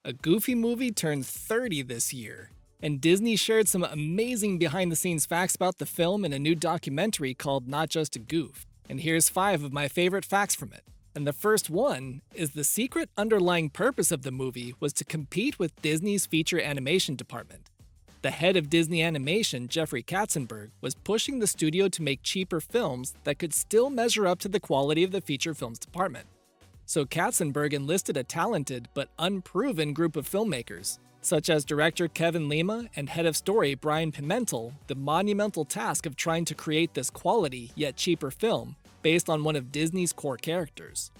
A Goofy movie turns 30 this year, and Disney shared some amazing behind-the-scenes facts about the film in a new documentary called Not Just a Goof. And here's 5 of my favorite facts from it. And the first one is the secret underlying purpose of the movie was to compete with Disney's feature animation department. The head of Disney Animation, Jeffrey Katzenberg, was pushing the studio to make cheaper films that could still measure up to the quality of the feature films department. So Katzenberg enlisted a talented but unproven group of filmmakers, such as director Kevin Lima and head of story Brian Pimentel, the monumental task of trying to create this quality yet cheaper film based on one of Disney's core characters.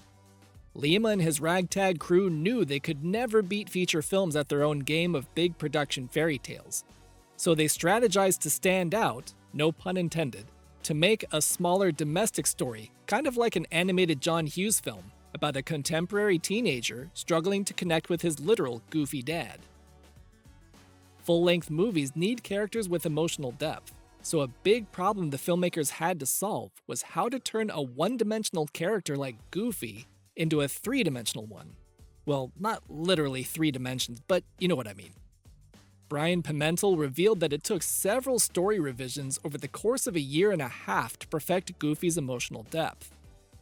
Lima and his ragtag crew knew they could never beat feature films at their own game of big production fairy tales. So they strategized to stand out, no pun intended, to make a smaller domestic story, kind of like an animated John Hughes film, about a contemporary teenager struggling to connect with his literal goofy dad. Full-length movies need characters with emotional depth, so a big problem the filmmakers had to solve was how to turn a one-dimensional character like Goofy into a three-dimensional one. Well, not literally 3 dimensions, but you know what I mean. Brian Pimentel revealed that it took several story revisions over the course of a year and a half to perfect Goofy's emotional depth.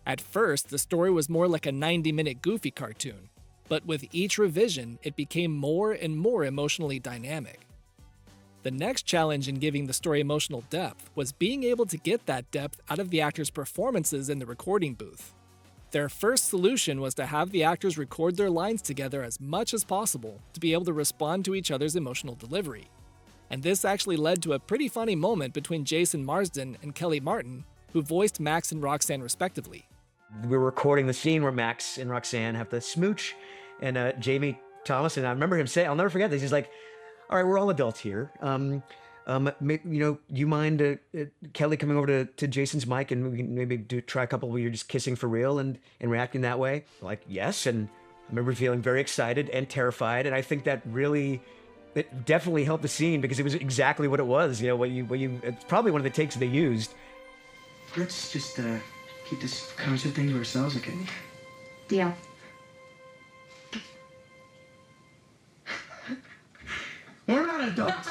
At first, the story was more like a 90-minute Goofy cartoon, but with each revision, it became more and more emotionally dynamic. The next challenge in giving the story emotional depth was being able to get that depth out of the actors' performances in the recording booth. Their first solution was to have the actors record their lines together as much as possible to be able to respond to each other's emotional delivery. And this actually led to a pretty funny moment between Jason Marsden and Kelly Martin, who voiced Max and Roxanne respectively. We were recording the scene where Max and Roxanne have the smooch, and Jamie Thomas, and I remember him saying, I'll never forget this, he's like, all right, we're all adults here. You mind Kelly coming over to Jason's mic and we can maybe try a couple where you're just kissing for real and reacting that way? Like, yes, and I remember feeling very excited and terrified, and I think that really, it definitely helped the scene because it was exactly what it was. You know, it's probably one of the takes they used. Let's just keep this concert thing to ourselves, okay? Deal. We're not adults.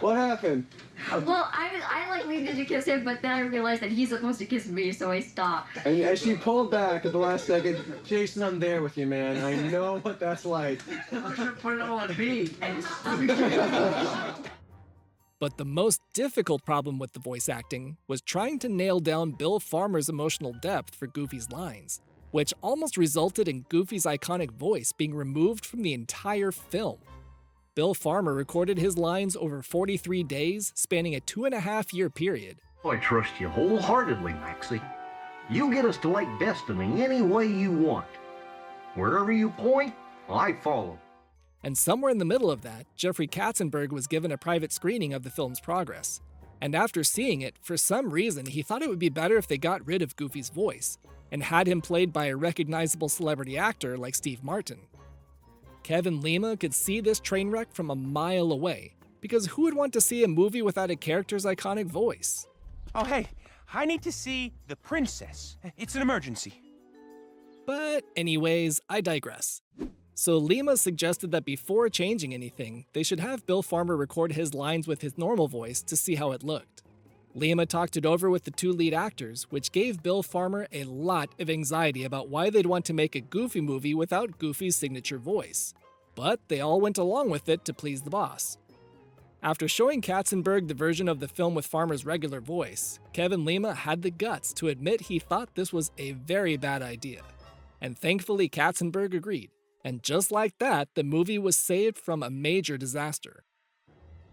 What happened? Well, I needed to kiss him, but then I realized that he's supposed to kiss me, so I stopped. And as she pulled back at the last second, Jason, I'm there with you, man. I know what that's like. I'm gonna put it all on beat. But the most difficult problem with the voice acting was trying to nail down Bill Farmer's emotional depth for Goofy's lines, which almost resulted in Goofy's iconic voice being removed from the entire film. Bill Farmer recorded his lines over 43 days, spanning a 2.5-year period. I trust you wholeheartedly, Maxie. You get us to Lake Destiny any way you want. Wherever you point, I follow. And somewhere in the middle of that, Jeffrey Katzenberg was given a private screening of the film's progress. And after seeing it, for some reason, he thought it would be better if they got rid of Goofy's voice, and had him played by a recognizable celebrity actor like Steve Martin. Kevin Lima could see this train wreck from a mile away, because who would want to see a movie without a character's iconic voice? Oh, hey, I need to see the princess. It's an emergency. But anyways, I digress. So Lima suggested that before changing anything, they should have Bill Farmer record his lines with his normal voice to see how it looked. Lima talked it over with the 2 lead actors, which gave Bill Farmer a lot of anxiety about why they'd want to make a Goofy movie without Goofy's signature voice. But they all went along with it to please the boss. After showing Katzenberg the version of the film with Farmer's regular voice, Kevin Lima had the guts to admit he thought this was a very bad idea. And thankfully Katzenberg agreed. And just like that, the movie was saved from a major disaster.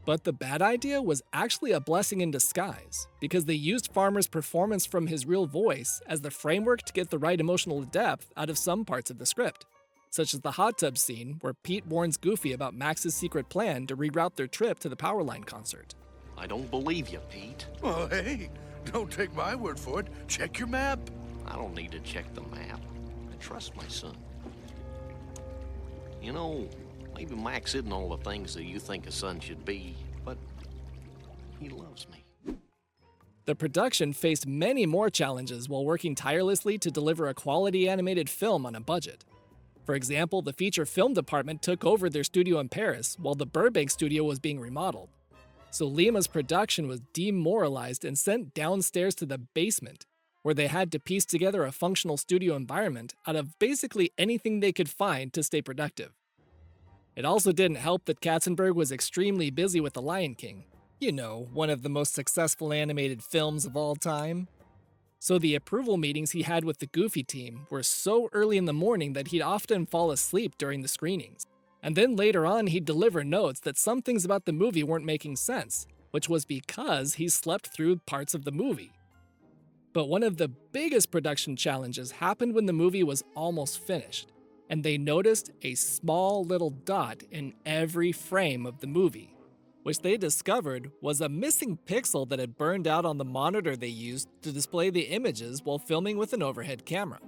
But the bad idea was actually a blessing in disguise, because they used Farmer's performance from his real voice as the framework to get the right emotional depth out of some parts of the script, such as the hot tub scene where Pete warns Goofy about Max's secret plan to reroute their trip to the Powerline concert. I don't believe you, Pete. Well, hey, don't take my word for it. Check your map. I don't need to check the map. I trust my son. You know, maybe Max isn't all the things that you think a son should be, but he loves me. The production faced many more challenges while working tirelessly to deliver a quality animated film on a budget. For example, the feature film department took over their studio in Paris while the Burbank studio was being remodeled. So Lima's production was demoralized and sent downstairs to the basement, where they had to piece together a functional studio environment out of basically anything they could find to stay productive. It also didn't help that Katzenberg was extremely busy with The Lion King. You know, one of the most successful animated films of all time. So the approval meetings he had with the Goofy team were so early in the morning that he'd often fall asleep during the screenings. And then later on, he'd deliver notes that some things about the movie weren't making sense, which was because he slept through parts of the movie. But one of the biggest production challenges happened when the movie was almost finished, and they noticed a small little dot in every frame of the movie, which they discovered was a missing pixel that had burned out on the monitor they used to display the images while filming with an overhead camera.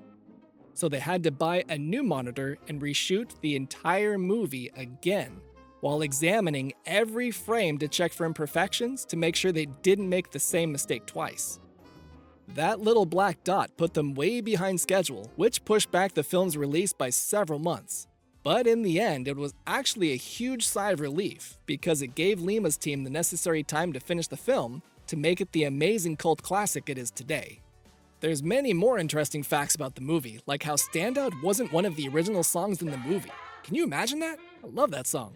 So they had to buy a new monitor and reshoot the entire movie again, while examining every frame to check for imperfections to make sure they didn't make the same mistake twice. That little black dot put them way behind schedule, which pushed back the film's release by several months. But in the end, it was actually a huge sigh of relief because it gave Lima's team the necessary time to finish the film to make it the amazing cult classic it is today. There's many more interesting facts about the movie, like how Standout wasn't one of the original songs in the movie. Can you imagine that? I love that song.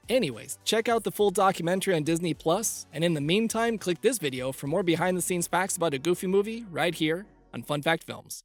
Anyways, check out the full documentary on Disney+, and in the meantime, click this video for more behind-the-scenes facts about a Goofy movie right here on Fun Fact Films.